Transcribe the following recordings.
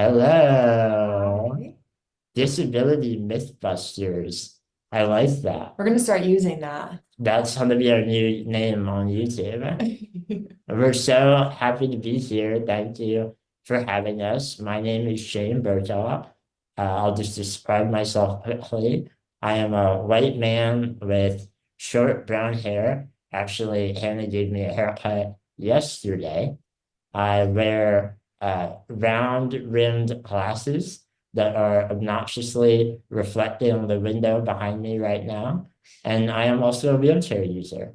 Hello. Hi. Disability Mythbusters. I like that. We're gonna start using that. That's going to be our new name on YouTube. We're so happy to be here. Thank you for having us. My name is Shane Burcaw. I'll just describe myself quickly. I am a white man with short brown hair. Actually, Hannah gave me a haircut yesterday. I wear round-rimmed glasses that are obnoxiously reflecting the window behind me right now. And I am also a wheelchair user.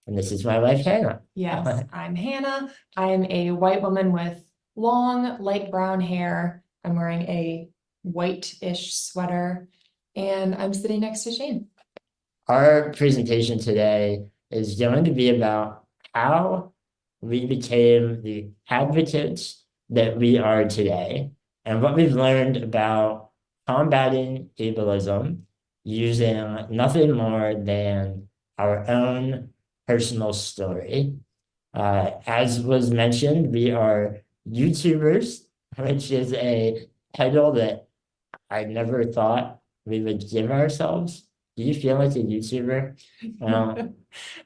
And this is my wife, Hannah. Yes, I'm Hannah. I am a white woman with long, light brown hair. I'm wearing a white-ish sweater, and I'm sitting next to Shane. Our presentation today is going to be about how we became the advocates that we are today and what we've learned about combating ableism using nothing more than our own personal story. As was mentioned, we are YouTubers, which is a title that I never thought we would give ourselves. Do you feel like a YouTuber?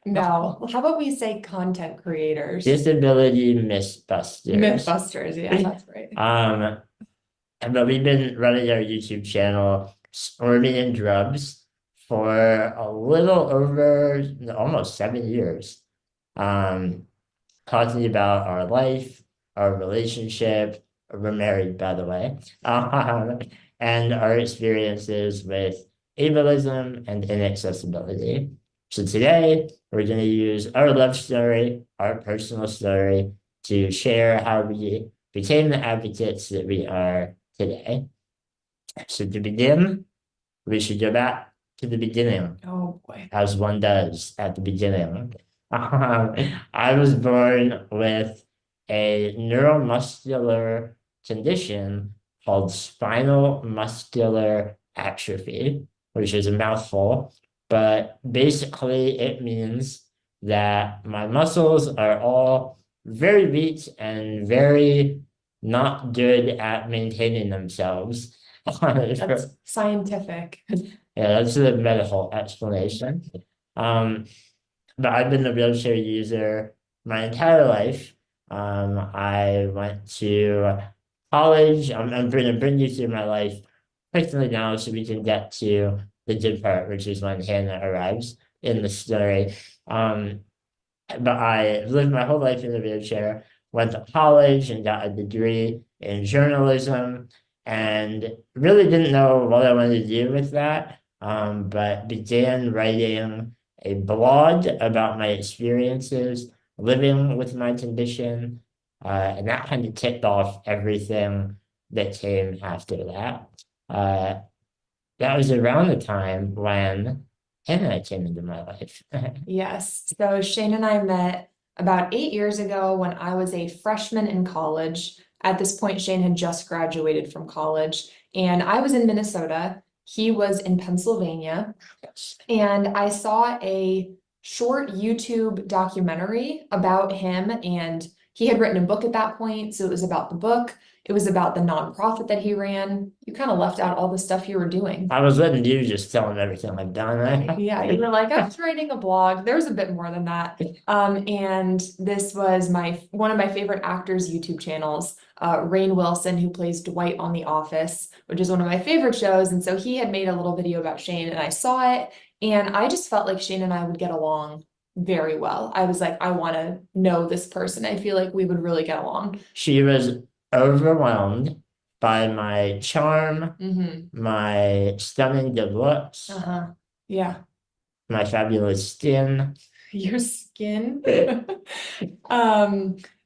No, how about we say content creators? Disability Mythbusters. Mythbusters, yeah, that's right. But we've been running our YouTube channel, Squirmy and Grubs, for a little over almost 7 years. Talking about our life, our relationship. We're married, by the way, and our experiences with ableism and inaccessibility. So today, we're going to use our love story, our personal story, to share how we became the advocates that we are today. So to begin, we should go back to the beginning, Oh boy. as one does at the beginning. I was born with a neuromuscular condition called spinal muscular atrophy, which is a mouthful, but basically it means that my muscles are all very weak and very not good at maintaining themselves. That's scientific. Yeah, that's the medical explanation. Um, but I've been a wheelchair user my entire life. I went to college. I'm going to bring you through my life quickly now so we can get to the good part, which is when Hannah arrives in the story. But I lived my whole life in a wheelchair, went to college and got a degree in journalism, and really didn't know what I wanted to do with that, but began writing a blog about my experiences living with my condition, and that kind of kicked off everything that came after that. Uh, that was around the time when Hannah came into my life. Yes. So Shane and I met about 8 years ago when I was a freshman in college. At this point, Shane had just graduated from college, and I was in Minnesota. He was in Pennsylvania, and I saw a short YouTube documentary about him, and he had written a book at that point. So it was about the book. It was about the nonprofit that he ran. You kind of left out all the stuff you were doing. I was letting you just tell him everything I've done. Yeah, you were like, I was writing a blog. There's a bit more than that. And this was one of my favorite actors' YouTube channels, Rainn Wilson, who plays Dwight on The Office, which is one of my favorite shows. And so he had made a little video about Shane, and I saw it, and I just felt like Shane and I would get along very well. I was like, I want to know this person. I feel like we would really get along. She was overwhelmed by my charm, my stunning good looks, Yeah. my fabulous skin. Your skin.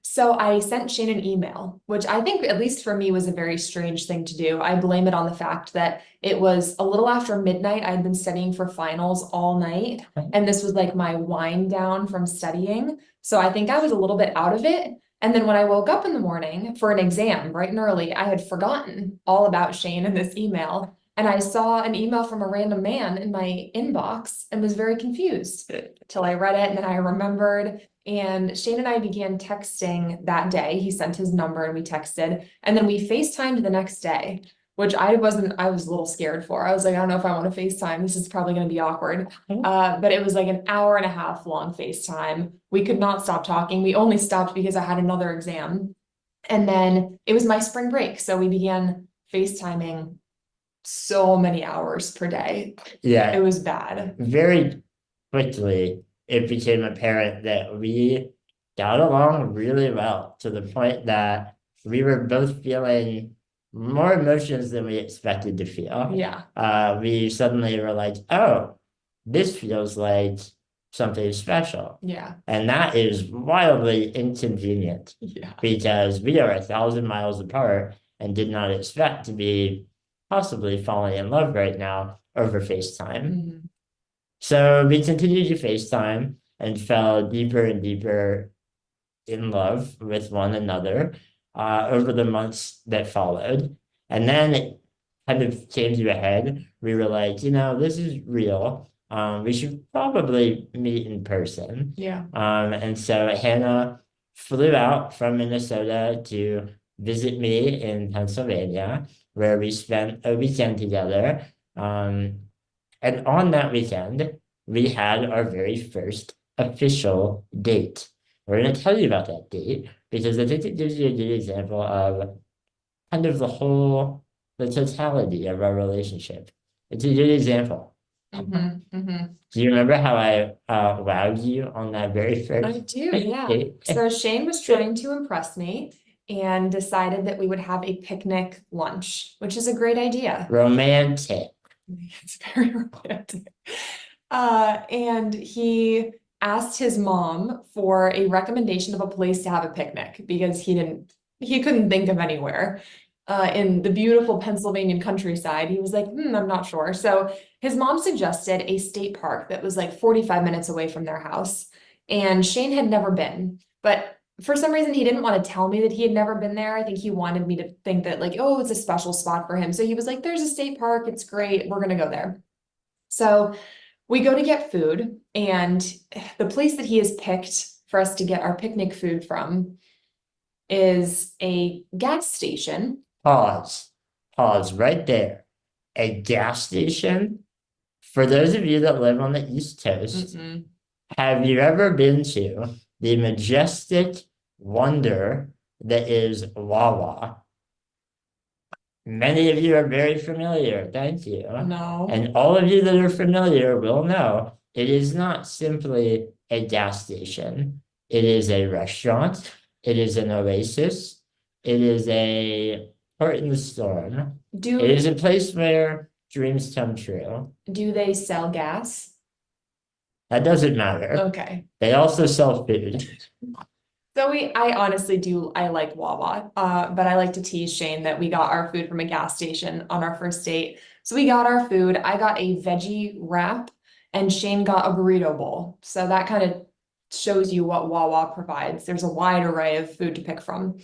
So I sent Shane an email, which I think, at least for me, was a very strange thing to do. I blame it on the fact that it was a little after midnight. I had been studying for finals all night, and this was like my wind down from studying. So I think I was a little bit out of it. And then when I woke up in the morning for an exam, bright and early, I had forgotten all about Shane in this email. And I saw an email from a random man in my inbox and was very confused till I read it. And then I remembered And Shane and I began texting that day. He sent his number and we texted, and then we FaceTimed the next day, which I was a little scared for. I was like, I don't know if I want to FaceTime. This is probably going to be awkward. But it was like an hour and a half long FaceTime. We could not stop talking. We only stopped because I had another exam. And then it was my spring break. So we began FaceTiming so many hours per day. Yeah. It was bad. Very quickly, it became apparent that we got along really well, to the point that we were both feeling more emotions than we expected to feel. Yeah. We suddenly were like, oh, this feels like something special. Yeah. And that is wildly inconvenient. Yeah. Because we are 1,000 miles apart and did not expect to be possibly falling in love right now over FaceTime. Mm-hmm. So we continued to FaceTime and fell deeper and deeper in love with one another over the months that followed. And then it kind of came to a head. We were like, this is real. We should probably meet in person. Yeah. And so Hannah flew out from Minnesota to visit me in Pennsylvania, where we spent a weekend together. And on that weekend, we had our very first official date. We're going to tell you about that date because I think it gives you a good example of kind of the totality of our relationship. It's a good example. Mm-hmm. Mm-hmm. Do you remember how I wowed you on that very first I do, yeah. date? So Shane was trying to impress me and decided that we would have a picnic lunch, which is a great idea. Romantic. It's very romantic. And he asked his mom for a recommendation of a place to have a picnic because he couldn't think of anywhere. In the beautiful Pennsylvania countryside, he was like, I'm not sure. So his mom suggested a state park that was like 45 minutes away from their house. And Shane had never been, but for some reason, he didn't want to tell me that he had never been there. I think he wanted me to think that like, oh, it's a special spot for him. So he was like, there's a state park. It's great. We're going to go there. So we go to get food, and the place that he has picked for us to get our picnic food from is a gas station. Pause right there. A gas station. For those of you that live on the East Coast, have you ever been to the majestic wonder that is Wawa? Many of you are very familiar. Thank you. No. And all of you that are familiar will know it is not simply a gas station. It is a restaurant. It is an oasis. It is a port in the storm. It is a place where dreams come true. Do they sell gas? That doesn't matter. Okay. They also sell food. So I like Wawa, but I like to tease Shane that we got our food from a gas station on our first date. So we got our food. I got a veggie wrap and Shane got a burrito bowl. So that kind of shows you what Wawa provides. There's a wide array of food to pick from.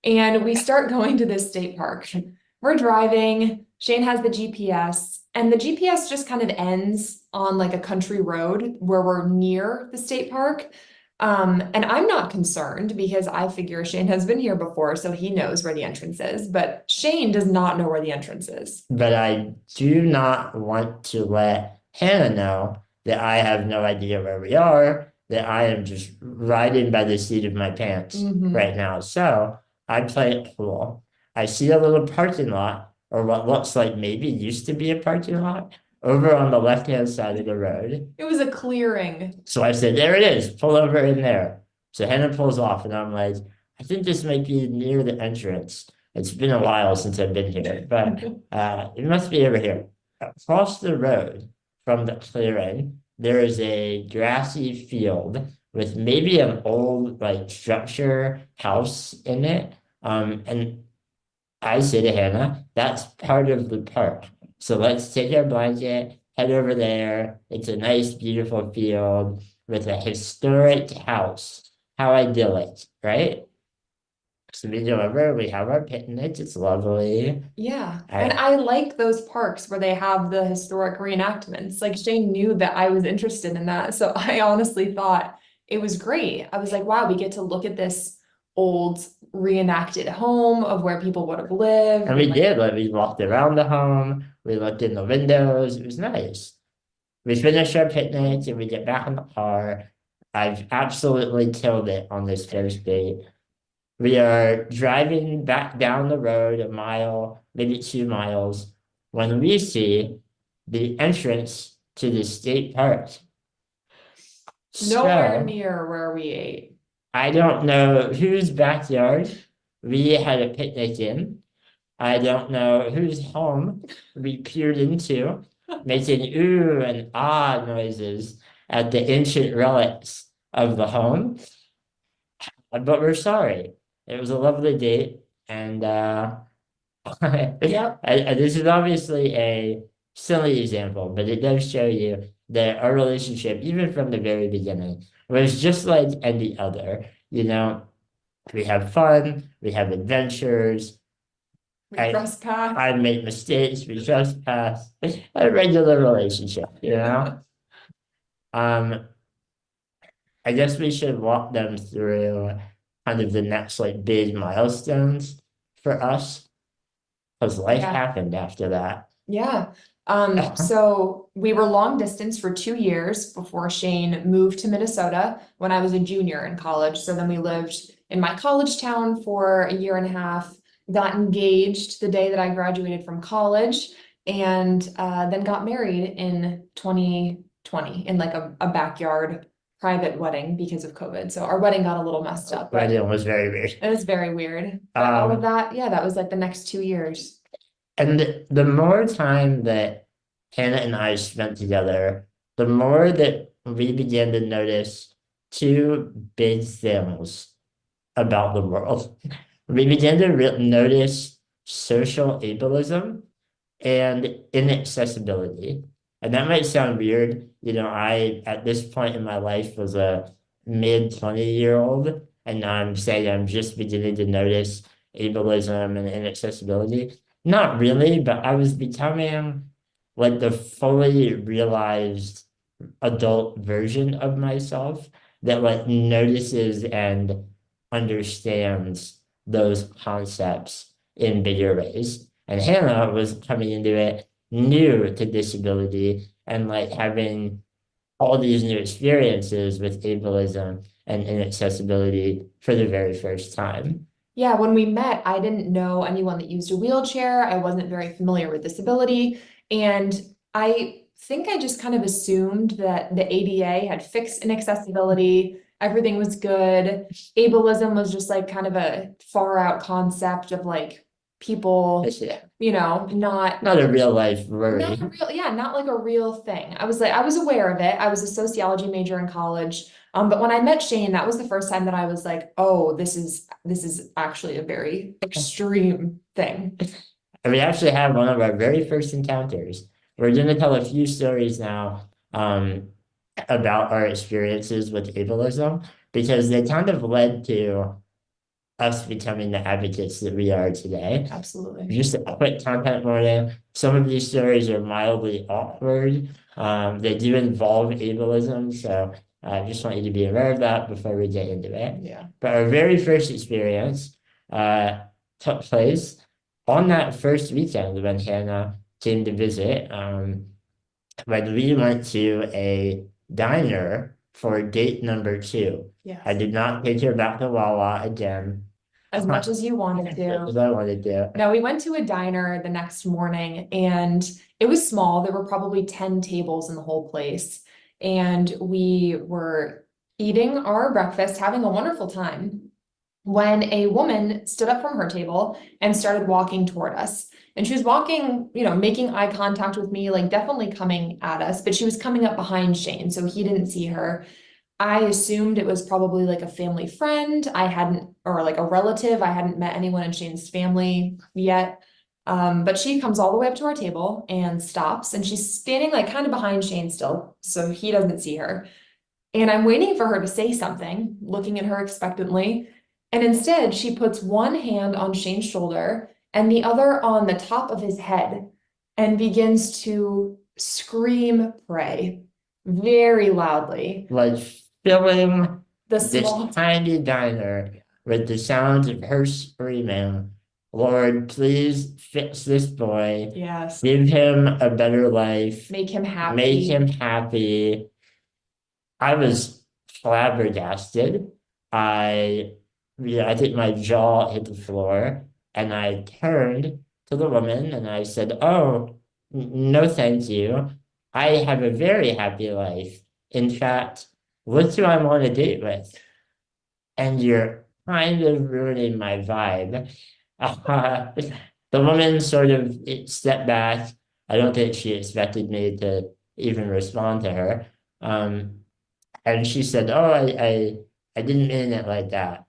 And we start going to this state park. We're driving, Shane has the GPS, and the GPS just kind of ends on like a country road where we're near the state park. And I'm not concerned because I figure Shane has been here before, so he knows where the entrance is, but Shane does not know where the entrance is. But I do not want to let Hannah know that I have no idea where we are, that I am just riding by the seat of my pants right now. So I play it cool. I see a little parking lot, or what looks like maybe used to be a parking lot, over on the left-hand side of the road. It was a clearing. So I said, there it is, pull over in there. So Hannah pulls off, and I'm like, I think this might be near the entrance. It's been a while since I've been here, but it must be over here. Across the road from the clearing, there is a grassy field with maybe an old like structure house in it. And I say to Hannah, that's part of the park. So let's take our blanket, head over there. It's a nice, beautiful field with a historic house. How idyllic, right? So we go over, we have our picnic, it's lovely. Yeah, and I like those parks where they have the historic reenactments. Like Shane knew that I was interested in that. So I honestly thought it was great. I was like, wow, we get to look at this old reenacted home of where people would have lived. And we like, did, like, we walked around the home, we looked in the windows, it was nice. We finished our picnic and we get back in the car. I've absolutely killed it on this first date. We are driving back down the road a mile, maybe 2 miles, when we see the entrance to the state park. nowhere So near where we ate. I don't know whose backyard we had a picnic in. I don't know whose home we peered into, making ooh and ah noises at the ancient relics of the home. But we're sorry. It was a lovely date, and Yep. this is obviously a silly example, but it does show you that our relationship, even from the very beginning, was just like any other. You know, we have fun, we have adventures. We I trespassed. I make mistakes, we trespass, a regular relationship, you know? Um, I guess we should walk them through kind of the next like big milestones for us, because life Yeah. happened after that. Yeah. So we were long distance for 2 years before Shane moved to Minnesota when I was a junior in college. So then we lived in my college town for a year and a half, got engaged the day that I graduated from college, and then got married in 2020 in like a backyard private wedding because of COVID. So our wedding got a little messed up, but Wedding was very weird. it was very weird. But all of Um, that, yeah, that was like the next 2 years. and the more time that Hannah and I spent together, the more that we began to notice two big things about the world. We began to notice social ableism and inaccessibility. And that might sound weird. You know, I, at this point in my life, was a mid-20-year-old, and now I'm saying I'm just beginning to notice ableism and inaccessibility. Not really, but I was becoming like the fully realized adult version of myself that like notices and understands those concepts in bigger ways. And Hannah was coming into it new to disability and like having all these new experiences with ableism and inaccessibility for the very first time. Yeah, when we met, I didn't know anyone that used a wheelchair. I wasn't very familiar with disability. And I think I just kind of assumed that the ADA had fixed inaccessibility, everything was good. Ableism was just like kind of a far out concept of like people, Yeah, not not a real life worry. not a real, yeah, not like a real thing. I was like, I was aware of it. I was a sociology major in college. But when I met Shane, that was the first time that I was like, oh, this is actually a very extreme thing. And we actually had one of our very first encounters. We're going to tell a few stories now about our experiences with ableism because they kind of led to us becoming the advocates that we are today. Absolutely. Just a quick content warning. Some of these stories are mildly awkward. They do involve ableism, so I just want you to be aware of that before we get into it. Yeah. But our very first experience took place on that first weekend when Hannah came to visit. When we went to a diner for date number 2. Yes. I did not take her back to Wawa again. As much as you wanted to. As I wanted to. No, we went to a diner the next morning and it was small. There were probably 10 tables in the whole place. And we were eating our breakfast, having a wonderful time, when a woman stood up from her table and started walking toward us. And she was walking, making eye contact with me, like definitely coming at us, but she was coming up behind Shane, so he didn't see her. I assumed it was probably like a family friend. Or like a relative. I hadn't met anyone in Shane's family yet. But she comes all the way up to our table and stops, and she's standing like kind of behind Shane still, so he doesn't see her. And I'm waiting for her to say something, looking at her expectantly. And instead, she puts one hand on Shane's shoulder and the other on the top of his head and begins to scream, pray very loudly. Like filling this small, tiny diner with the sounds of her screaming, Lord, please fix this boy, yes, give him a better life, make him make him happy. happy. I was flabbergasted. I, yeah, I think my jaw hit the floor, and I turned to the woman and I said, "Oh, no, thank you. I have a very happy life. In fact, look who I'm on a date with, and you're kind of ruining my vibe." Uh, the woman sort of stepped back. I don't think she expected me to even respond to her. And she said, "Oh, I didn't mean it like that."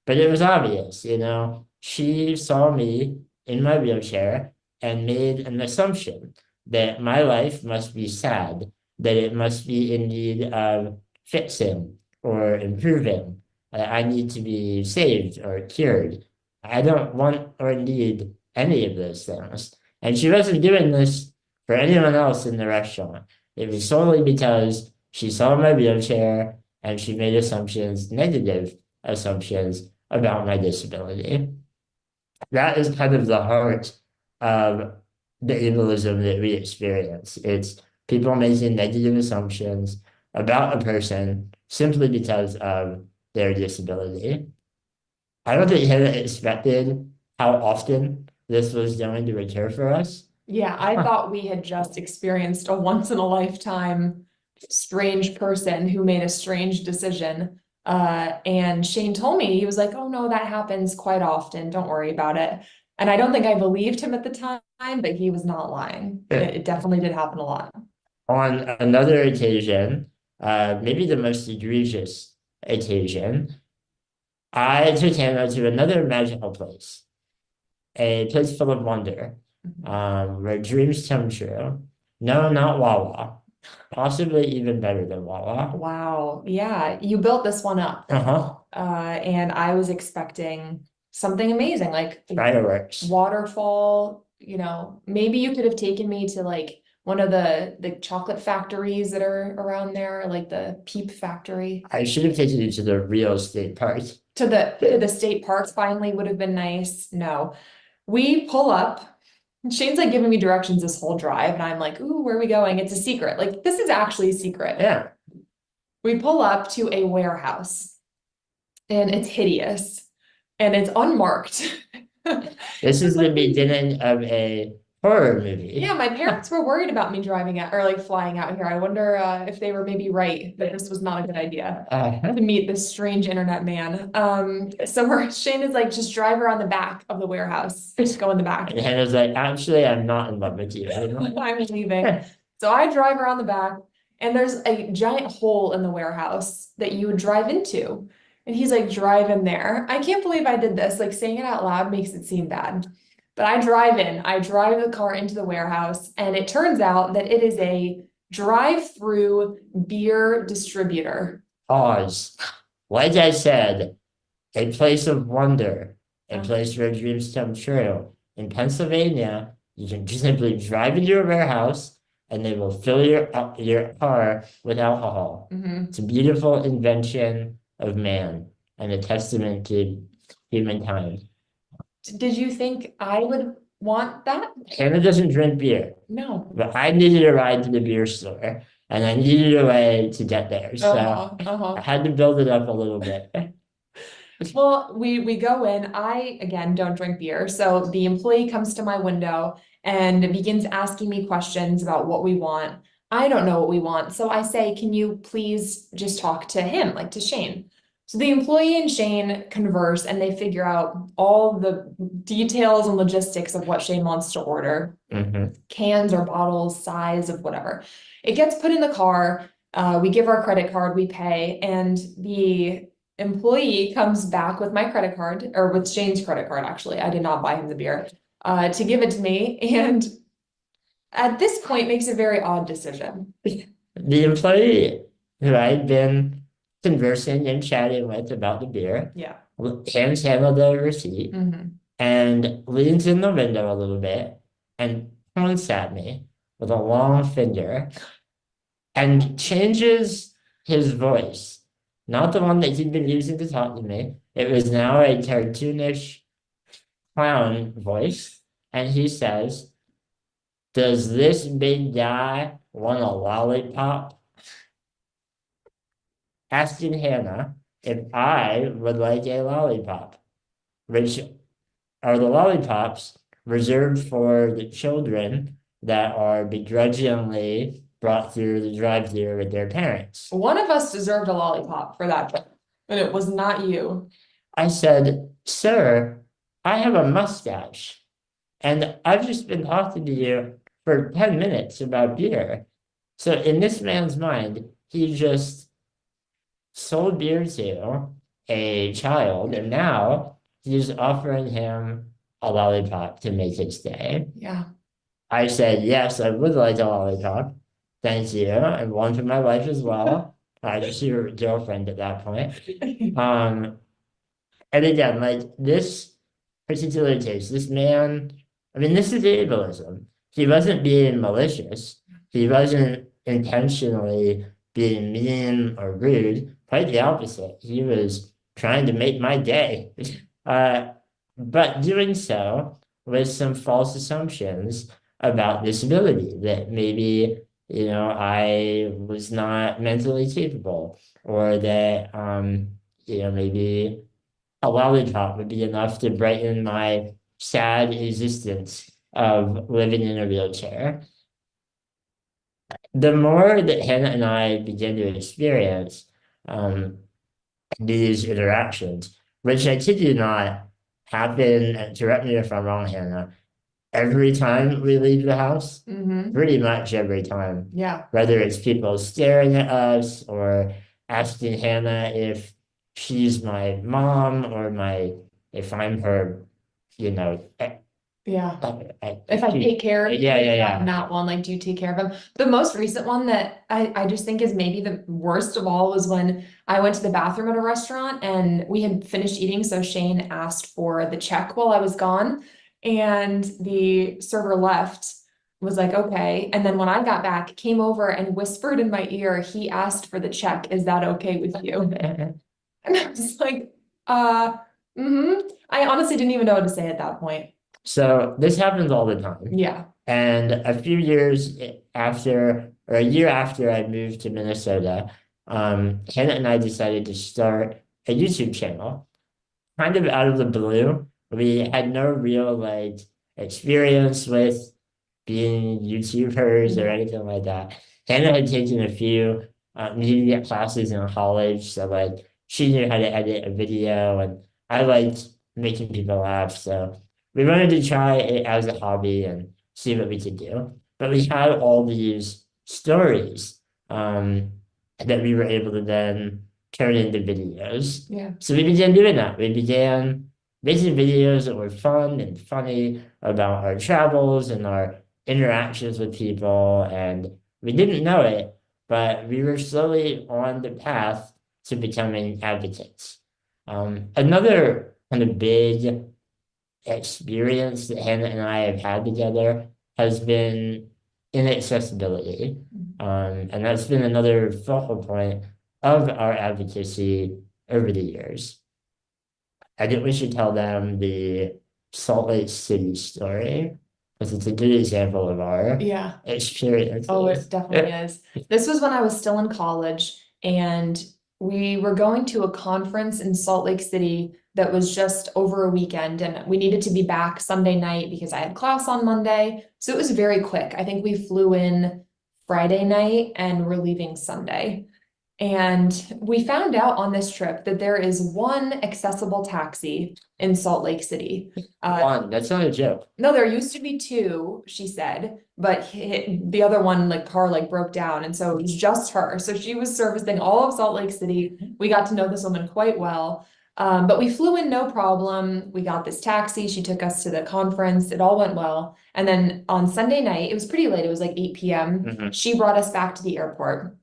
But it was obvious, you know. She saw me in my wheelchair and made an assumption that my life must be sad, that it must be in need of fixing or improving. I need to be saved or cured. I don't want or need any of those things. And she wasn't doing this for anyone else in the restaurant. It was solely because she saw my wheelchair and she made assumptions, negative assumptions about my disability. That is kind of the heart of the ableism that we experience. It's people making negative assumptions about a person simply because of their disability. I don't think Hannah expected how often this was going to recur for us. Yeah, I thought we had just experienced a once in a lifetime strange person who made a strange decision. And Shane told me, he was like, "Oh no, that happens quite often. Don't worry about it." And I don't think I believed him at the time, but he was not lying. It definitely did happen a lot. On another occasion, maybe the most egregious occasion, I took Hannah to another magical place, a place full of wonder, where dreams come true. No, not Wawa. Possibly even better than Wawa. Wow. Yeah, you built this one up. Uh-huh. And I was expecting something amazing, like Fireworks. waterfall, maybe you could have taken me to like one of the chocolate factories that are around there, like the Peep Factory. I should have taken you to the real estate park. To the state parks finally would have been nice. No. We pull up. Shane's like giving me directions this whole drive, and I'm like, "Ooh, where are we going? It's a secret." Like, this is actually a secret. Yeah. We pull up to a warehouse, and it's hideous, and it's unmarked. This is the beginning of a horror movie. Yeah, my parents were worried about me driving out or like flying out here. I wonder if they were maybe right that this was not a good idea to meet this strange internet man. So Shane is like, "Just drive around the back of the warehouse. Just go in the back." And Hannah's like, "Actually, I'm not in love with you anymore." I'm leaving. So I drive around the back, and there's a giant hole in the warehouse that you would drive into. And he's like, "Drive in there." I can't believe I did this. Like, saying it out loud makes it seem bad. But I drive the car into the warehouse, and it turns out that it is a drive-through beer distributor. Pause. Like I said, a place of wonder, a place where dreams come true. In Pennsylvania, you can just simply drive into a warehouse and they will fill your car with alcohol. It's a beautiful invention of man and a testament to humankind. Did you think I would want that? Hannah doesn't drink beer, No. but I needed a ride to the beer store and I needed a way to get there. So I had to build it up a little bit. Well, we go in. I, again, don't drink beer. So the employee comes to my window and begins asking me questions about what we want. I don't know what we want. So I say, "Can you please just talk to him, like to Shane?" So the employee and Shane converse, and they figure out all the details and logistics of what Shane wants to order. Cans or bottles, size of whatever. It gets put in the car. We give our credit card, we pay, and the employee comes back with my credit card, or with Shane's credit card, actually. I did not buy him the beer, to give it to me. And at this point makes a very odd decision. The employee who I'd been conversing and chatting with about the beer, hands Hannah the receipt, and leans in the window a little bit and points at me with a long finger and changes his voice not the one that he'd been using to talk to me. It was now a cartoonish clown voice. And he says, "Does this big guy want a lollipop?" Asking Hannah if I would like a lollipop, which are the lollipops reserved for the children that are begrudgingly brought through the drive-thru with their parents. One of us deserved a lollipop for that trip, and it was not you. I said, "Sir, I have a mustache, and I've just been talking to you for 10 minutes about beer." So in this man's mind, he just sold beer to a child, and now he's offering him a lollipop to make his day. Yeah. I said, "Yes, I would like a lollipop. Thank you. And one for my wife as well." I just your girlfriend at that point. And again, like this particular case, this man, I mean, this is ableism. He wasn't being malicious. He wasn't intentionally being mean or rude. Quite the opposite. He was trying to make my day. But doing so with some false assumptions about disability that maybe, I was not mentally capable, or that, maybe a lollipop would be enough to brighten my sad existence of living in a wheelchair. The more that Hannah and I began to experience these interactions, which I kid you not happen, and correct me if I'm wrong, Hannah, every time we leave the house, pretty much every time. Yeah. Whether it's people staring at us or asking Hannah if she's my mom or if I'm her, Yeah. If I take care of yeah. Not one, like, do you take care of him? The most recent one that I just think is maybe the worst of all was when I went to the bathroom at a restaurant and we had finished eating. So Shane asked for the check while I was gone, and the server left, was like, okay. And then when I got back, came over and whispered in my ear, he asked for the check. Is that okay with you? And I was like, I honestly didn't even know what to say at that point. So this happens all the time. Yeah. And a few years after, or a year after I moved to Minnesota, Hannah and I decided to start a YouTube channel, kind of out of the blue. We had no real experience with being YouTubers or anything like that. Hannah had taken a few media classes in college, so she knew how to edit a video, and I liked making people laugh. So we wanted to try it as a hobby and see what we could do. But we had all these stories that we were able to then turn into videos. Yeah. So we began doing that. We began making videos that were fun and funny about our travels and our interactions with people. And we didn't know it, but we were slowly on the path to becoming advocates. Another kind of big experience that Hannah and I have had together has been inaccessibility. And that's been another focal point of our advocacy over the years. I think we should tell them the Salt Lake City story, because it's a good example of our experience. Oh, it definitely is. This was when I was still in college, and we were going to a conference in Salt Lake City that was just over a weekend, and we needed to be back Sunday night because I had class on Monday. So it was very quick. I think we flew in Friday night and we're leaving Sunday. And we found out on this trip that there is one accessible taxi in Salt Lake City. One, that's not a joke. No, there used to be two, she said, but the other one, car broke down. And so it was just her. So she was servicing all of Salt Lake City. We got to know this woman quite well. But we flew in no problem. We got this taxi. She took us to the conference. It all went well. And then on Sunday night, it was pretty late. It was like 8 p.m. She brought us back to the airport.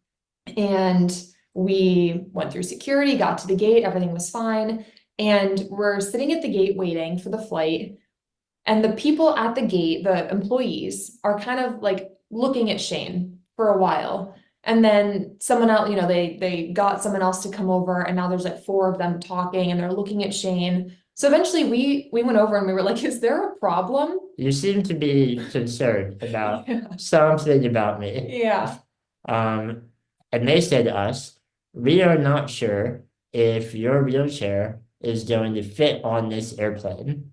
And we went through security, got to the gate, everything was fine. And we're sitting at the gate waiting for the flight. And the people at the gate, the employees, are kind of looking at Shane for a while. And then someone else, they got someone else to come over, and now there's like four of them talking, and they're looking at Shane. So eventually we went over and we were like, is there a problem? You seem to be concerned about Yeah. something about me. Yeah. And they said to us, we are not sure if your wheelchair is going to fit on this airplane.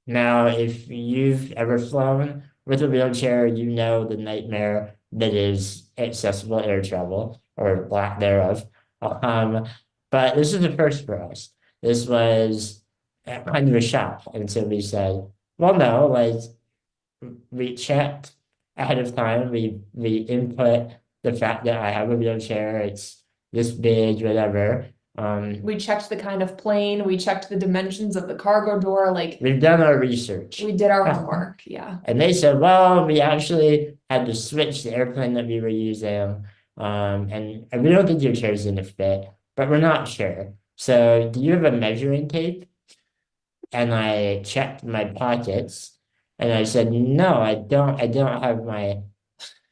Now, if you've ever flown with a wheelchair, you know the nightmare that is accessible air travel or lack thereof. Um, but this is the first for us. This was kind of a shock. And so we said, well, no, like we checked ahead of time. We input the fact that I have a wheelchair, it's this big, whatever. We checked the kind of plane, we checked the dimensions of the cargo door, like We've done our research. we did our homework, yeah. And they said, well, we actually had to switch the airplane that we were using. And we don't think your chair's gonna fit, but we're not sure. So do you have a measuring tape? And I checked my pockets and I said, no, I don't have my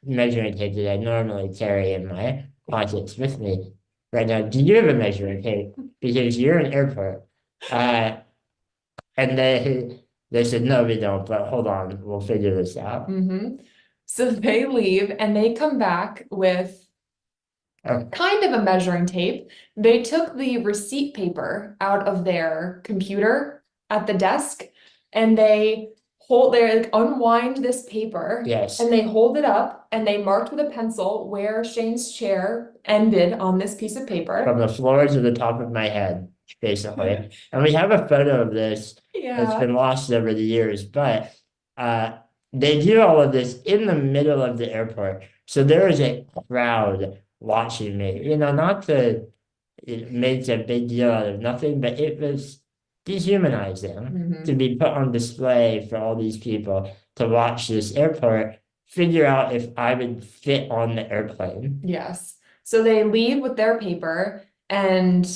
measuring tape that I normally carry in my pockets with me right now. Do you have a measuring tape? Because you're in airport. And they said, no, we don't, but hold on, we'll figure this out. So they leave and they come back with kind of a measuring tape. They took the receipt paper out of their computer at the desk and they like, unwind this paper. Yes. And they hold it up and they marked with a pencil where Shane's chair ended on this piece of paper. From the floor to the top of my head, basically. And we have a photo of this that's been lost over the years, but they do all of this in the middle of the airport. So there is a crowd watching me, not to it makes a big deal out of nothing, but it was dehumanizing to be put on display for all these people to watch this airport figure out if I would fit on the airplane. Yes. So they leave with their paper and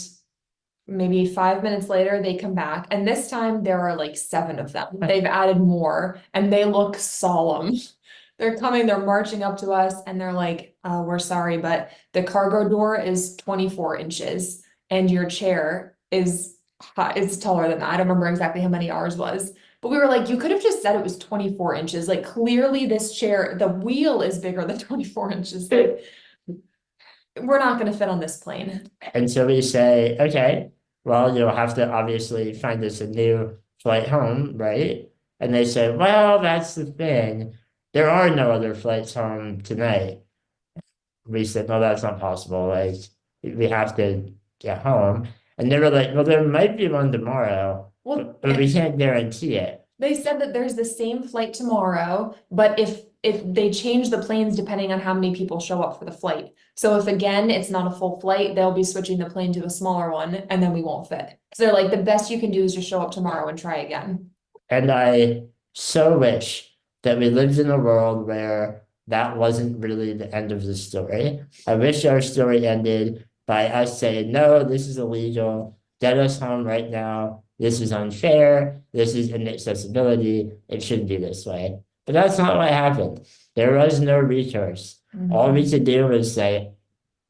maybe 5 minutes later they come back and this time there are like 7 of them. They've added more and they look solemn. They're coming, they're marching up to us and they're like, we're sorry, but the cargo door is 24 inches and your chair is taller than that. I don't remember exactly how many ours was, but we were like, you could have just said it was 24 inches. Like clearly this chair, the wheel is bigger than 24 inches. Like, we're not going to fit on this plane. And so we say, okay, well, you'll have to obviously find us a new flight home, right? And they say, well, that's the thing. There are no other flights home tonight. We said, no, that's not possible. Like, we have to get home. And they were like, well, there might be one tomorrow, but we can't guarantee it. They said that there's the same flight tomorrow, but if they change the planes depending on how many people show up for the flight. So if again, it's not a full flight, they'll be switching the plane to a smaller one and then we won't fit. So they're like, the best you can do is just show up tomorrow and try again. And I so wish that we lived in a world where that wasn't really the end of the story. I wish our story ended by us saying, no, this is illegal, get us home right now, this is unfair, this is inaccessibility, it shouldn't be this way. But that's not what happened. There was no recourse. All we could do was say,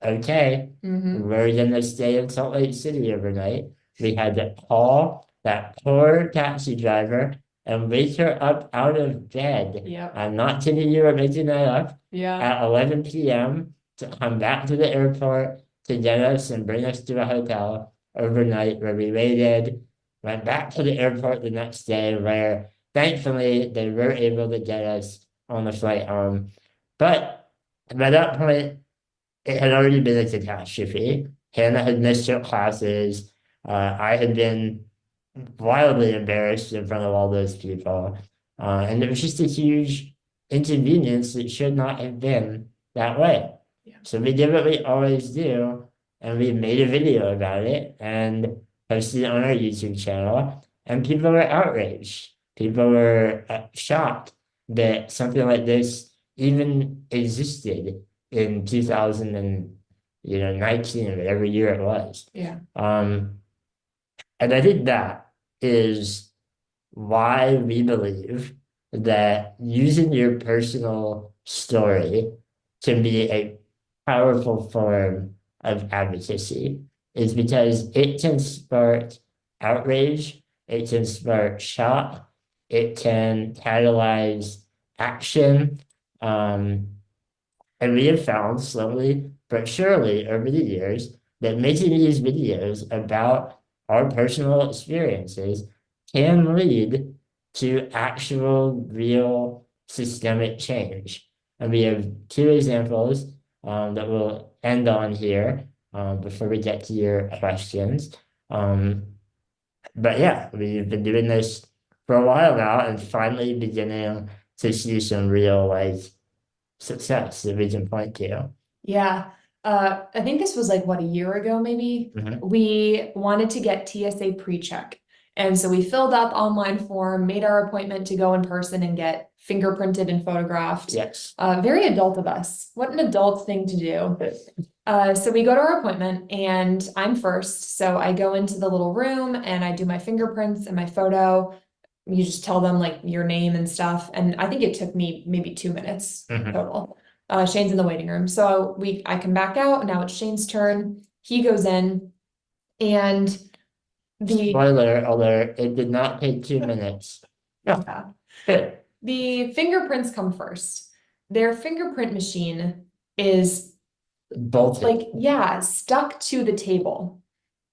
okay, we're gonna stay in Salt Lake City overnight. We had to call that poor taxi driver and wake her up out of bed. I'm not kidding you or making that up. At 11 p.m. to come back to the airport to get us and bring us to a hotel overnight where we waited, went back to the airport the next day where thankfully they were able to get us on the flight home. But by that point, it had already been a catastrophe. Hannah had missed her classes. I had been wildly embarrassed in front of all those people. And it was just a huge inconvenience that should not have been that way. So we did what we always do, and we made a video about it and posted it on our YouTube channel, and people were outraged. People were shocked that something like this even existed in 2019, whatever year it was. And I think that is why we believe that using your personal story can be a powerful form of advocacy is because it can spark outrage, it can spark shock, it can catalyze action. And we have found slowly but surely over the years that making these videos about our personal experiences can lead to actual, real systemic change. And we have two examples that we'll end on here before we get to your questions. But yeah, we've been doing this for a while now and finally beginning to see some real like success that we can point to. Yeah. I think this was like, what, a year ago, maybe? Mhm. We wanted to get TSA pre-check. And so we filled out the online form, made our appointment to go in person and get fingerprinted and photographed. Yes. Very adult of us. What an adult thing to do. So we go to our appointment and I'm first. So I go into the little room and I do my fingerprints and my photo. You just tell them like your name and stuff. And I think it took me maybe 2 minutes total. Shane's in the waiting room. So I come back out. Now it's Shane's turn. He goes in and Spoiler alert, it did not take 2 minutes. Yeah. The fingerprints come first. Their fingerprint machine is Bolted. like, yeah, stuck to the table.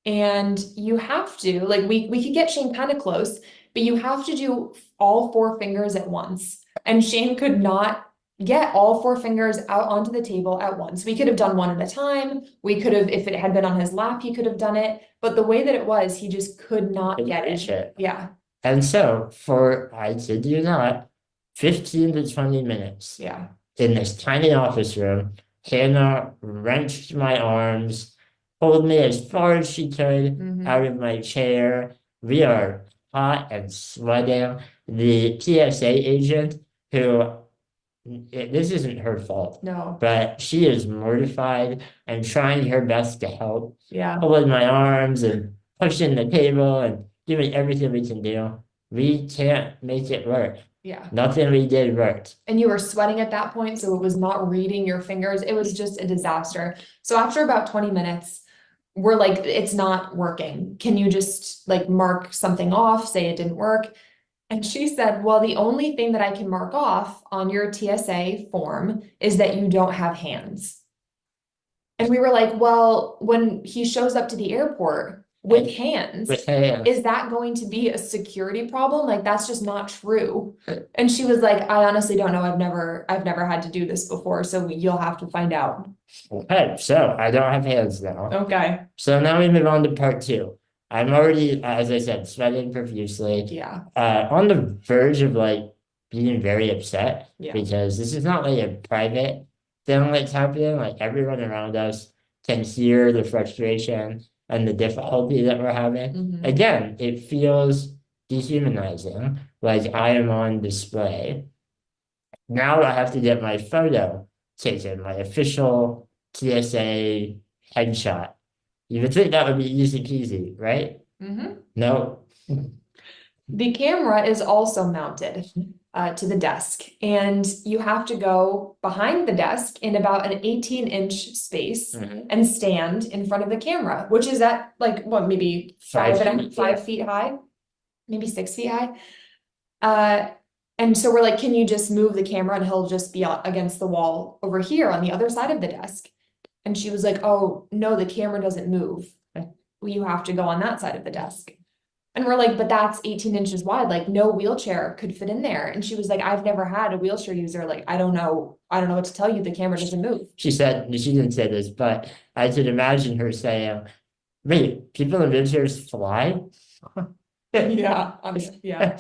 And you have to, like, we could get Shane kind of close, but you have to do all 4 fingers at once. And Shane could not get all 4 fingers out onto the table at once. We could have done one at a time. We could have, if it had been on his lap, he could have done it. But the way that it was, he just could not get it. Yeah. And so for, I kid you not, 15 to 20 minutes. Yeah. In this tiny office room, Hannah wrenched my arms, pulled me as far as she could out of my chair. We are hot and sweating. The TSA agent, who this isn't her fault, No. but she is mortified and trying her best to help. Yeah. Pulling my arms and pushing the table and doing everything we can do. We can't make it work. Yeah. Nothing we did worked. And you were sweating at that point, so it was not reading your fingers. It was just a disaster. So after about 20 minutes, we're like, it's not working. Can you just like mark something off, say it didn't work? And she said, well, the only thing that I can mark off on your TSA form is that you don't have hands. And we were like, well, when he shows up to the airport with hands, is that going to be a security problem? Like, that's just not true. And she was like, I honestly don't know. I've never had to do this before. So you'll have to find out. Okay, so I don't have hands now. Okay. So now we move on to part 2. I'm already, as I said, sweating profusely. Yeah. On the verge of like being very upset. Yeah. Because this is not like a private thing that's happening. Like everyone around us can hear the frustration and the difficulty that we're having. Again, it feels dehumanizing, like I am on display. Now I have to get my photo taken, my official TSA headshot. You would think that would be easy peasy, right? No. The camera is also mounted to the desk, and you have to go behind the desk in about an 18-inch space and stand in front of the camera, which is at like what, maybe 5 feet high, maybe 6 feet high. And so we're like, can you just move the camera and he'll just be against the wall over here on the other side of the desk? And she was like, oh no, the camera doesn't move. You have to go on that side of the desk. And we're like, but that's 18 inches wide. Like no wheelchair could fit in there. And she was like, I've never had a wheelchair user. Like, I don't know what to tell you. The camera doesn't move. She didn't say this, but I could imagine her saying, wait, people in wheelchairs fly? Yeah. Yeah.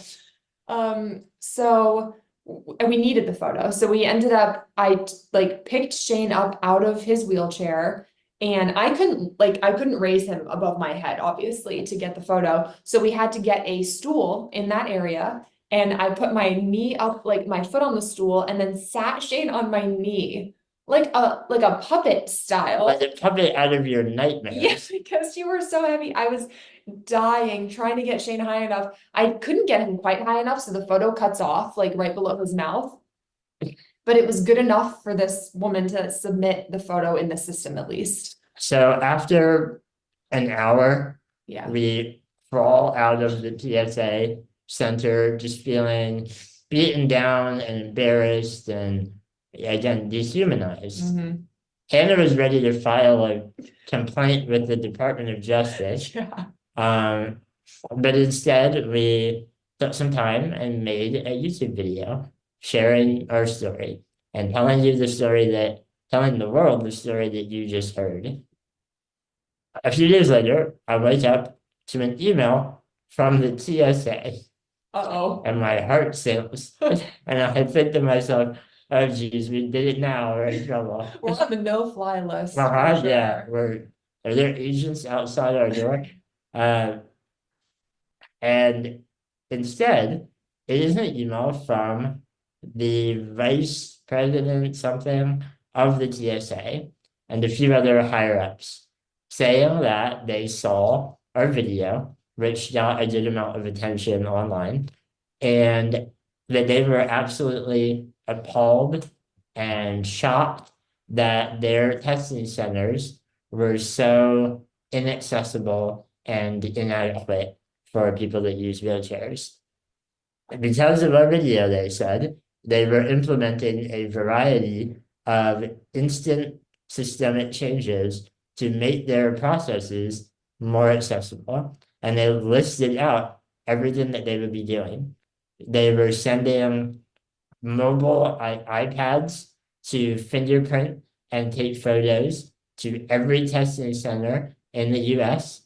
So we needed the photo. So we ended up, I like picked Shane up out of his wheelchair. And I couldn't raise him above my head, obviously, to get the photo. So we had to get a stool in that area. And I put my knee up, like my foot on the stool, and then sat Shane on my knee, like a puppet style. Like a puppet out of your nightmares. Yes, because you were so heavy. I was dying, trying to get Shane high enough. I couldn't get him quite high enough, so the photo cuts off, like right below his mouth. but it was good enough for this woman to submit the photo in the system at least. So after an hour, Yeah. we crawl out of the PSA center just feeling beaten down and embarrassed and again dehumanized. Mhm. Hannah was ready to file a complaint with the Department of Justice. Yeah. But instead we took some time and made a YouTube video sharing our story and telling the world the story that you just heard. A few days later, I wake up to an email from the TSA. Uh-oh. And my heart sinks. And I think to myself, oh geez, we did it now, we're in trouble. We're on the no-fly list. Yeah, are there agents outside our door? And instead, it is an email from the vice president something of the TSA and a few other higher ups saying that they saw our video, which got a good amount of attention online, and that they were absolutely appalled and shocked that their testing centers were so inaccessible and inadequate for people that use wheelchairs. Because of our video, they said, they were implementing a variety of instant systemic changes to make their processes more accessible. And they listed out everything that they would be doing. They were sending mobile iPads to fingerprint and take photos to every testing center in the US.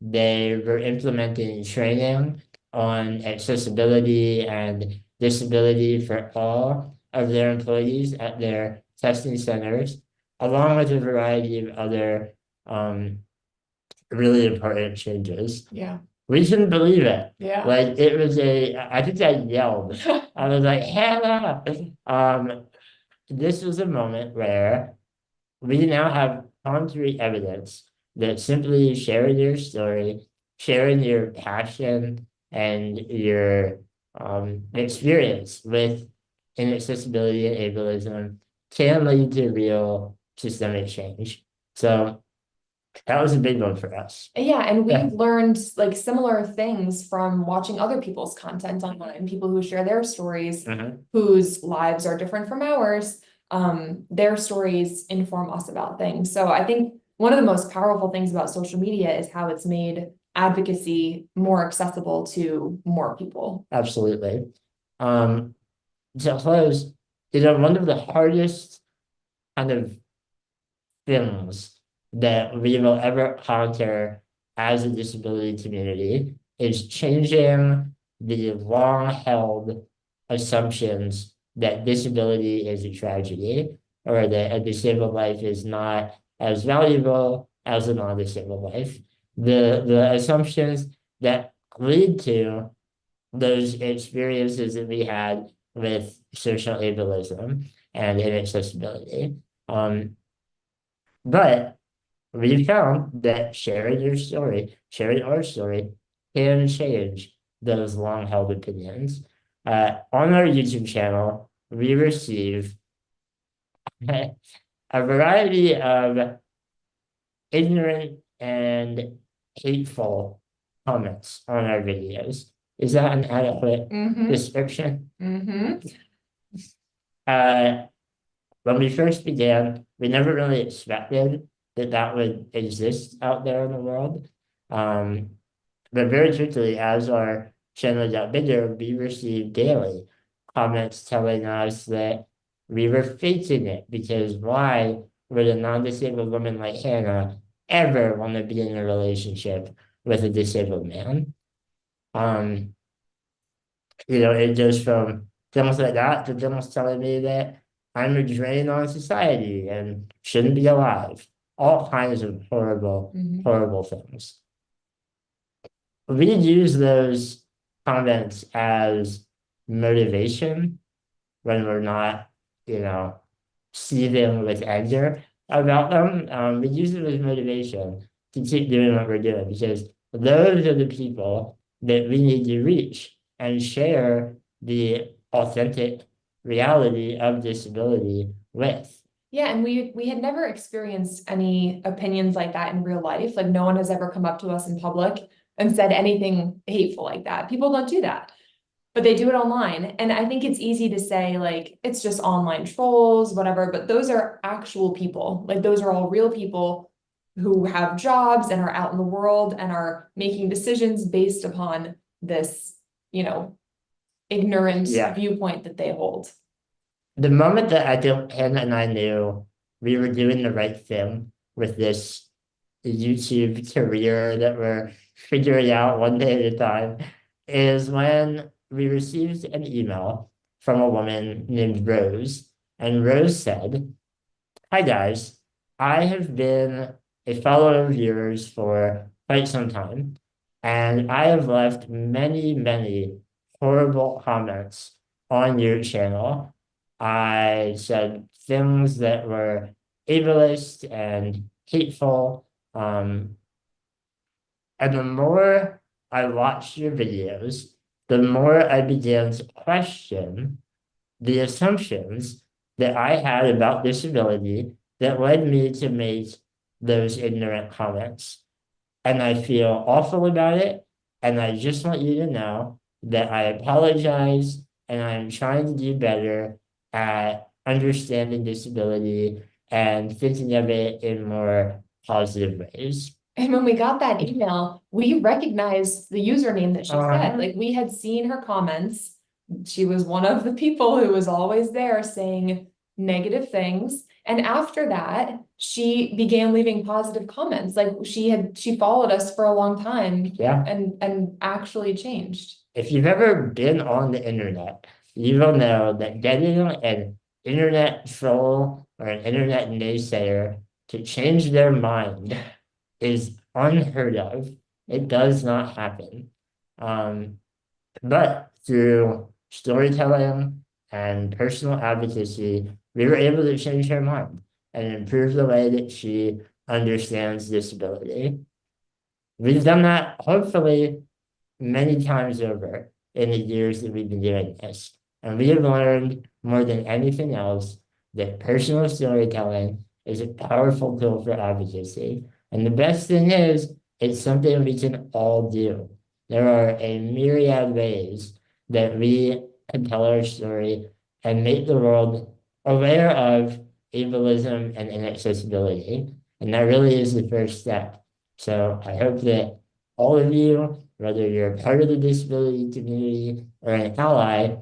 They were implementing training on accessibility and disability for all of their employees at their testing centers, along with a variety of other really important changes. Yeah. We couldn't believe it. Yeah. Like it was I think I yelled. I was like, Hannah. This was a moment where we now have concrete evidence that simply sharing your story, sharing your passion and your experience with inaccessibility and ableism can lead to real systemic change. So that was a big one for us. Yeah, and we've learned like similar things from watching other people's content online, people who share their stories, whose lives are different from ours. Their stories inform us about things. So I think one of the most powerful things about social media is how it's made advocacy more accessible to more people. Absolutely. To close, one of the hardest kind of things that we will ever encounter as a disability community is changing the long-held assumptions that disability is a tragedy or that a disabled life is not as valuable as a non-disabled life. The assumptions that lead to those experiences that we had with social ableism and inaccessibility. But we found that sharing our story can change those long-held opinions. On our YouTube channel, we receive a variety of ignorant and hateful comments on our videos. Is that an adequate description? When we first began, we never really expected that would exist out there in the world. But very quickly, as our channel got bigger, we received daily comments telling us that we were faking it because why would a non-disabled woman like Hannah ever want to be in a relationship with a disabled man? It goes from things like that to things telling me that I'm a drain on society and shouldn't be alive. All kinds of horrible, horrible things. We use those comments as motivation when we're not, seething with anger about them. We use it as motivation to keep doing what we're doing because those are the people that we need to reach and share the authentic reality of disability with. Yeah, and we had never experienced any opinions like that in real life. Like no one has ever come up to us in public and said anything hateful like that. People don't do that, but they do it online. And I think it's easy to say like, it's just online trolls, whatever, but those are actual people. Like those are all real people who have jobs and are out in the world and are making decisions based upon this, ignorant viewpoint that they hold. The moment that I think Hannah and I knew we were doing the right thing with this YouTube career that we're figuring out one day at a time is when we received an email from a woman named Rose. And Rose said, "Hi guys, I have been a follower of yours for quite some time, and I have left many, many horrible comments on your channel. I said things that were ableist and hateful. And the more I watched your videos, the more I began to question the assumptions that I had about disability that led me to make those ignorant comments. And I feel awful about it. And I just want you to know that I apologize and I'm trying to do better at understanding disability and thinking of it in more positive ways." And when we got that email, we recognized the username that she said, like we had seen her comments. She was one of the people who was always there saying negative things. And after that, she began leaving positive comments. Like she followed us for a long time. Yeah. And actually changed. If you've ever been on the internet, you will know that getting an internet troll or an internet naysayer to change their mind is unheard of. It does not happen. But through storytelling and personal advocacy, we were able to change her mind and improve the way that she understands disability. We've done that hopefully many times over in the years that we've been doing this. And we have learned more than anything else that personal storytelling is a powerful tool for advocacy. And the best thing is, it's something we can all do. There are a myriad ways that we can tell our story and make the world aware of ableism and inaccessibility. And that really is the first step. So I hope that all of you, whether you're part of the disability community or an ally,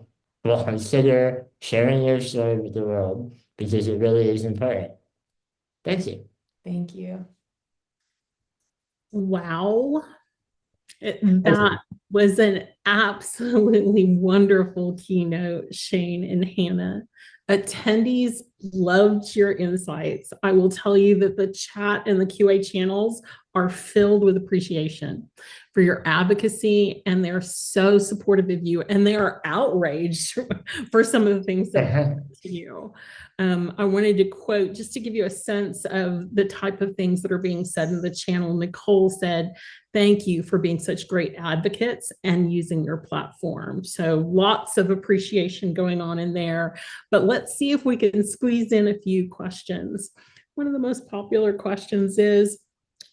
will consider sharing your story with the world because it really is important. Thank you. Thank you. Wow. That was an absolutely wonderful keynote, Shane and Hannah. Attendees loved your insights. I will tell you that the chat and the QA channels are filled with appreciation for your advocacy, and they're so supportive of you, and they are outraged for some of the things that happened to you. I wanted to quote, just to give you a sense of the type of things that are being said in the channel. Nicole said, "Thank you for being such great advocates and using your platform." So lots of appreciation going on in there, but let's see if we can squeeze in a few questions. One of the most popular questions is,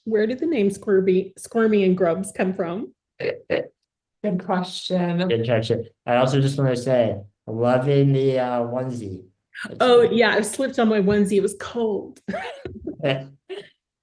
where did the name Squirmy and Grubs come from? Good question. Good question. I also just want to say, loving the onesie. Oh yeah, I slipped on my onesie. It was cold.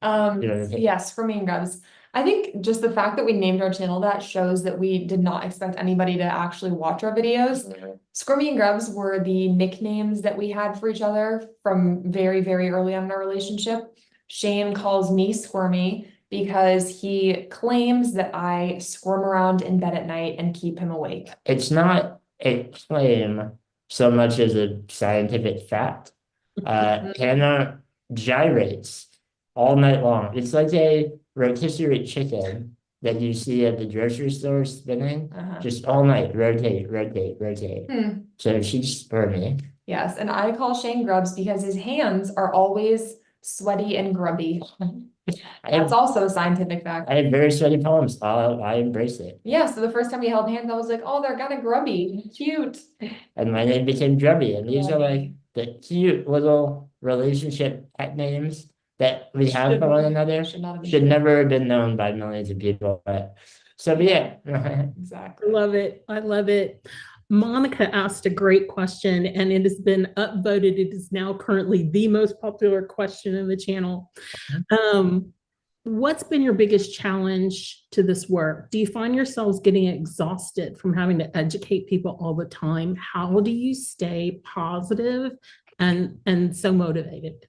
Yes, for me and Grubs. I think just the fact that we named our channel that shows that we did not expect anybody to actually watch our videos. Squirmy and Grubs were the nicknames that we had for each other from very, very early on in our relationship. Shane calls me Squirmy because he claims that I squirm around in bed at night and keep him awake. It's not a claim so much as a scientific fact. Hannah gyrates all night long. It's like a rotisserie chicken that you see at the grocery store spinning, just all night, rotate. So she's squirmy. Yes, and I call Shane Grubs because his hands are always sweaty and grubby. I That's have, also a scientific fact. I have very sweaty palms. I embrace it. Yeah, so the first time we held hands, I was like, oh, they're kind of grubby, cute. And my name became Grubby. And these are like Grubby. the cute little relationship pet names that we have for one another. Should not have been. Should never have been known by millions of people. But so be it. Exactly. I love it. I love it. Monica asked a great question, and it has been upvoted. It is now currently the most popular question in the channel. What's been your biggest challenge to this work? Do you find yourselves getting exhausted from having to educate people all the time? How do you stay positive and so motivated?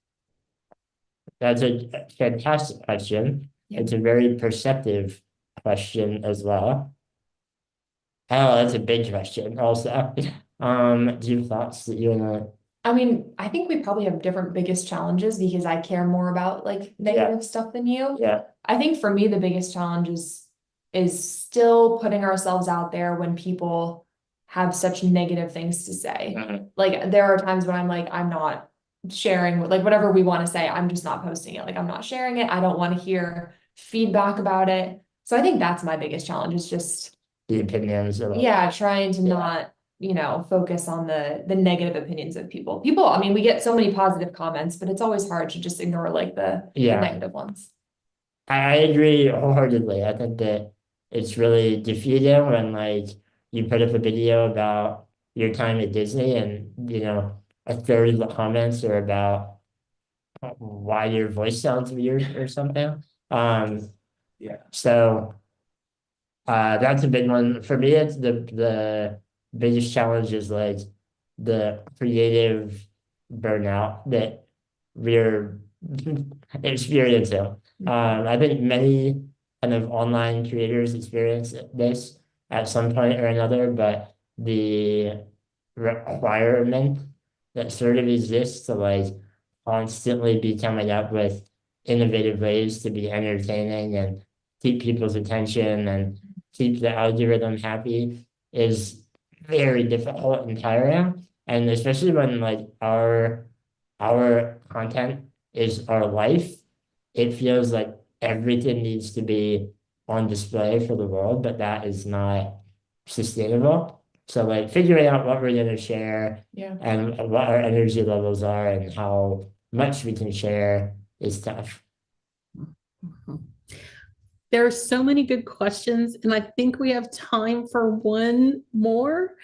That's a fantastic question. It's a very perceptive question as well. Oh, that's a big question also. Do you have thoughts that you wanna? I mean, I think we probably have different biggest challenges because I care more about like negative stuff than you. Yeah, I think for me, the biggest challenge is still putting ourselves out there when people have such negative things to say. mhm, Like there are times when I'm like, I'm not sharing like whatever we want to say, I'm just not posting it. Like I'm not sharing it. I don't want to hear feedback about it. So I think that's my biggest challenge is just, the opinions of yeah, trying to Yeah. not, focus on the negative opinions of people. People, I mean, we get so many positive comments, but it's always hard to just ignore like the Yeah. negative ones. I agree wholeheartedly. I think that it's really defeating when like you put up a video about your time at Disney and a third of the comments are about why your voice sounds weird or something. So that's a big one. For me, it's the biggest challenge is like the creative burnout that we're experiencing. I think many kind of online creators experience this at some point or another, but the requirement that sort of exists to like constantly be coming up with innovative ways to be entertaining and keep people's attention and keep the algorithm happy is very difficult and tiring. And especially when like our content is our life, it feels like everything needs to be on display for the world, but that is not sustainable. So like figuring out what we're gonna share and what our energy levels are and how much we can share is tough. There are so many good questions, and I think we have time for one more.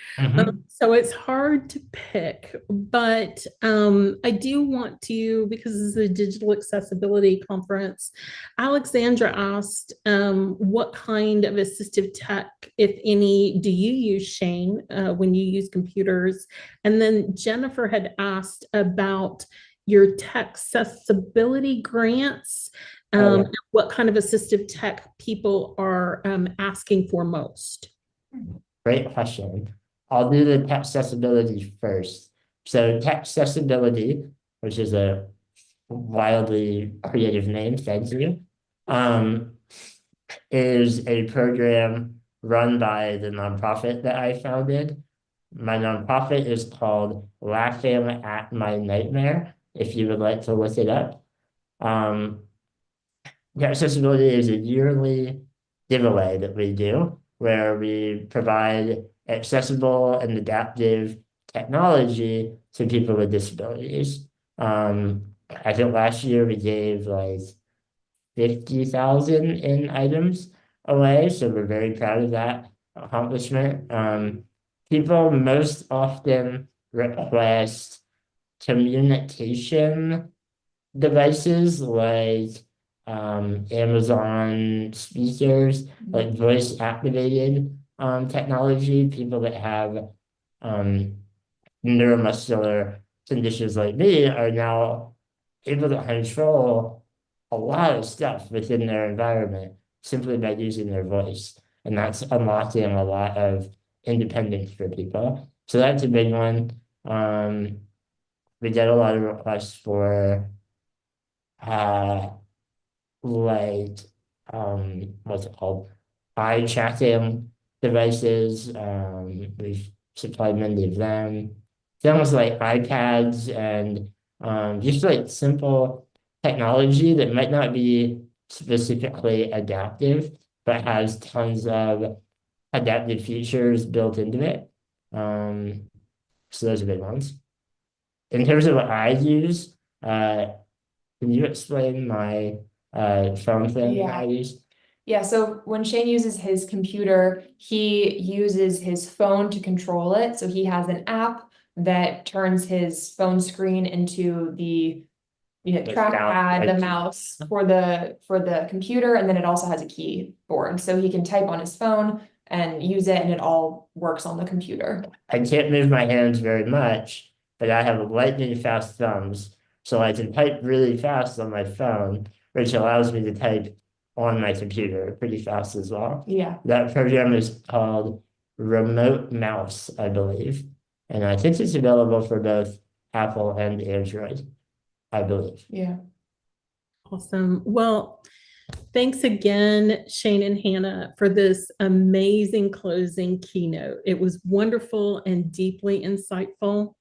So it's hard to pick, but I do want to, because this is a digital accessibility conference, Alexandra asked, what kind of assistive tech, if any, do you use, Shane, when you use computers? And then Jennifer had asked about your tech accessibility grants. What kind of assistive tech people are asking for most? Great question. I'll do the tech accessibility first. So tech accessibility, which is a wildly creative name, thank you, is a program run by the nonprofit that I founded. My nonprofit is called Laughing at My Nightmare, if you would like to look it up. Accessibility is a yearly giveaway that we do where we provide accessible and adaptive technology to people with disabilities. I think last year we gave like 50,000 in items away, so we're very proud of that accomplishment. People most often request communication devices like Amazon speakers, like voice activated technology, people that have neuromuscular conditions like me are now able to control a lot of stuff within their environment simply by using their voice. And that's unlocking a lot of independence for people. So that's a big one. We get a lot of requests for like what's it called? Eye tracking devices. We've supplied many of them. Things like iPads and just like simple technology that might not be specifically adaptive, but has tons of adaptive features built into it. So those are big ones. In terms of what I use, can you explain my phone thing that I use? Yeah, so when Shane uses his computer, he uses his phone to control it. So he has an app that turns his phone screen into the trackpad, the mouse for the computer, and then it also has a keyboard. So he can type on his phone and use it, and it all works on the computer. I can't move my hands very much, but I have lightning fast thumbs, so I can type really fast on my phone, which allows me to type on my computer pretty fast as well. Yeah. That program is called Remote Mouse, I believe. And I think it's available for both Apple and Android, I believe. Yeah. Awesome. Well, thanks again, Shane and Hannah, for this amazing closing keynote. It was wonderful and deeply insightful.